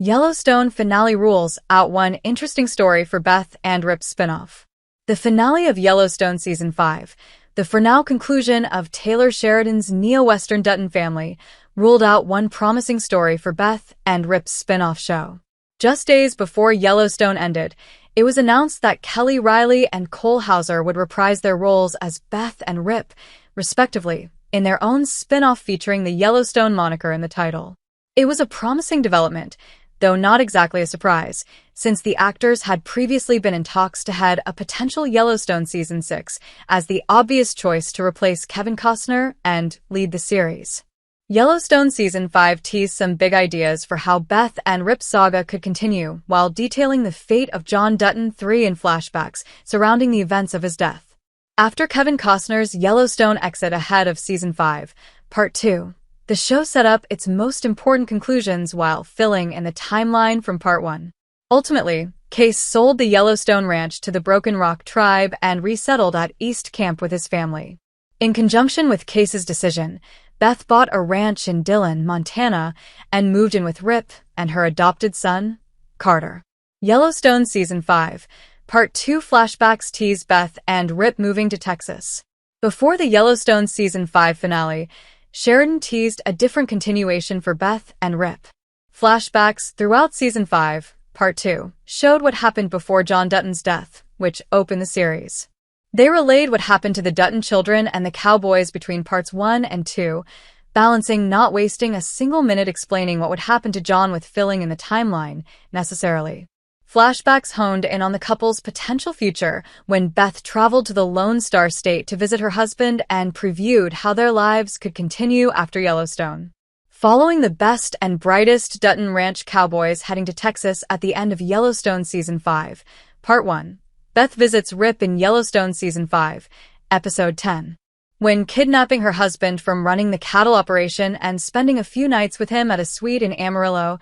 Yellowstone finale rules out one interesting story for Beth and Rip's spinoff. The finale of Yellowstone Season 5, the for now conclusion of Taylor Sheridan's neo-Western Dutton family, ruled out one promising story for Beth and Rip's spin-off show. Just days before Yellowstone ended, it was announced that Reilly and Cole Hauser would reprise their roles as Beth and Rip, respectively, in their own spin-off featuring the Yellowstone moniker in the title. It was a promising development, though not exactly a surprise, since the actors had previously been in talks to head a potential Yellowstone Season 6 as the obvious choice to replace Kevin Costner and lead the series. Yellowstone Season 5 teased some big ideas for how Beth and Rip's saga could continue, while detailing the fate of John Dutton III in flashbacks surrounding the events of his death. After Kevin Costner's Yellowstone exit ahead of Season 5, Part 2, the show set up its most important conclusions while filling in the timeline from Part 1. Ultimately, Case sold the Yellowstone Ranch to the Broken Rock tribe and resettled at East Camp with his family. In conjunction with Case's decision, Beth bought a ranch in Dillon, Montana, and moved in with Rip and her adopted son, Carter. Yellowstone Season 5, Part 2 flashbacks tease Beth and Rip moving to Texas. Before the Yellowstone Season 5 finale, Sheridan teased a different continuation for Beth and Rip. Flashbacks throughout Season 5, Part 2, showed what happened before John Dutton's death, which opened the series. They relayed what happened to the Dutton children and the cowboys between Parts 1 and 2, balancing not wasting a single minute explaining what would happen to John with filling in the timeline, necessarily. Flashbacks honed in on the couple's potential future when Beth traveled to the Lone Star State to visit her husband and previewed how their lives could continue after Yellowstone. Following the best and brightest Dutton Ranch cowboys heading to Texas at the end of Yellowstone Season 5, Part 1, Beth visits Rip in Yellowstone Season 5, Episode 10. When kidnapping her husband from running the cattle operation and spending a few nights with him at a suite in Amarillo,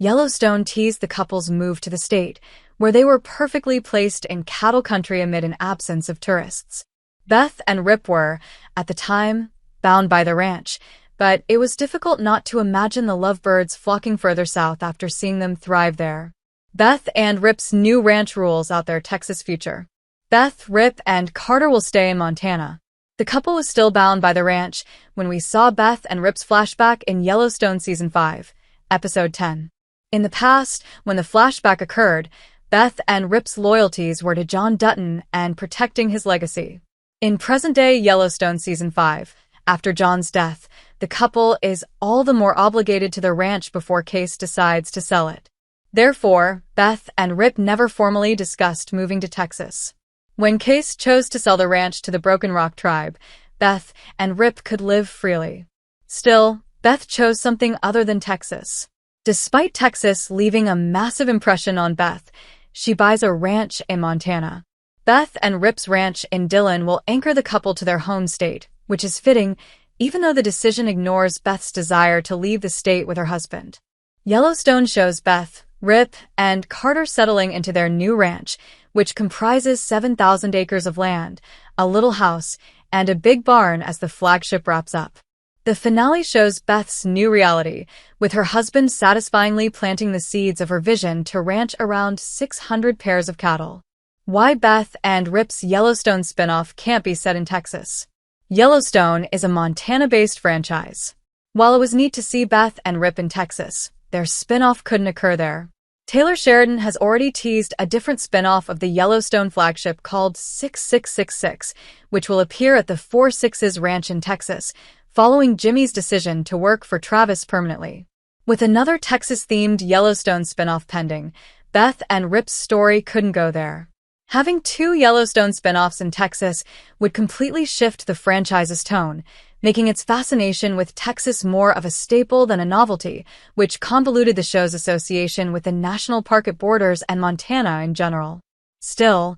Yellowstone teased the couple's move to the state, where they were perfectly placed in cattle country amid an absence of tourists. Beth and Rip were, at the time, bound by the ranch, but it was difficult not to imagine the lovebirds flocking further south after seeing them thrive there. Beth and Rip's new ranch rules out their Texas future. Beth, Rip, and Carter will stay in Montana. The couple was still bound by the ranch when we saw Beth and Rip's flashback in Yellowstone Season 5, Episode 10. In the past, when the flashback occurred, Beth and Rip's loyalties were to John Dutton and protecting his legacy. In present-day Yellowstone Season 5, after John's death, the couple is all the more obligated to the ranch before Case decides to sell it. Therefore, Beth and Rip never formally discussed moving to Texas. When Case chose to sell the ranch to the Broken Rock tribe, Beth and Rip could live freely. Still, Beth chose something other than Texas. Despite Texas leaving a massive impression on Beth, she buys a ranch in Montana. Beth and Rip's ranch in Dillon will anchor the couple to their home state, which is fitting, even though the decision ignores Beth's desire to leave the state with her husband. Yellowstone shows Beth, Rip, and Carter settling into their new ranch, which comprises 7,000 acres of land, a little house, and a big barn as the flagship wraps up. The finale shows Beth's new reality, with her husband satisfyingly planting the seeds of her vision to ranch around 600 pairs of cattle. Why Beth and Rip's Yellowstone spinoff can't be set in Texas. Yellowstone is a Montana-based franchise. While it was neat to see Beth and Rip in Texas, their spinoff couldn't occur there. Taylor Sheridan has already teased a different spinoff of the Yellowstone flagship called 6666, which will appear at the Four Sixes Ranch in Texas, following Jimmy's decision to work for Travis permanently. With another Texas-themed Yellowstone spinoff pending, Beth and Rip's story couldn't go there. Having two Yellowstone spinoffs in Texas would completely shift the franchise's tone, making its fascination with Texas more of a staple than a novelty, which convoluted the show's association with the national park it borders and Montana in general. Still,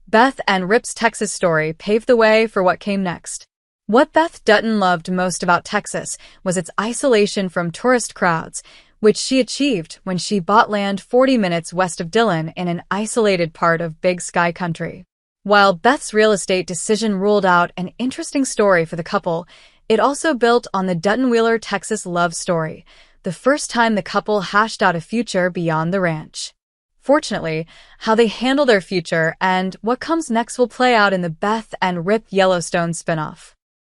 Beth and Rip's Texas story paved the way for what came next. What Beth Dutton loved most about Texas was its isolation from tourist crowds, which she achieved when she bought land 40 minutes west of Dillon in an isolated part of Big Sky Country. While Beth's real estate decision ruled out an interesting story for the couple, it also built on the Dutton-Wheeler Texas love story, the first time the couple hashed out a future beyond the ranch. Fortunately, how they handle their future and what comes next will play out in the Beth and Rip Yellowstone spinoff.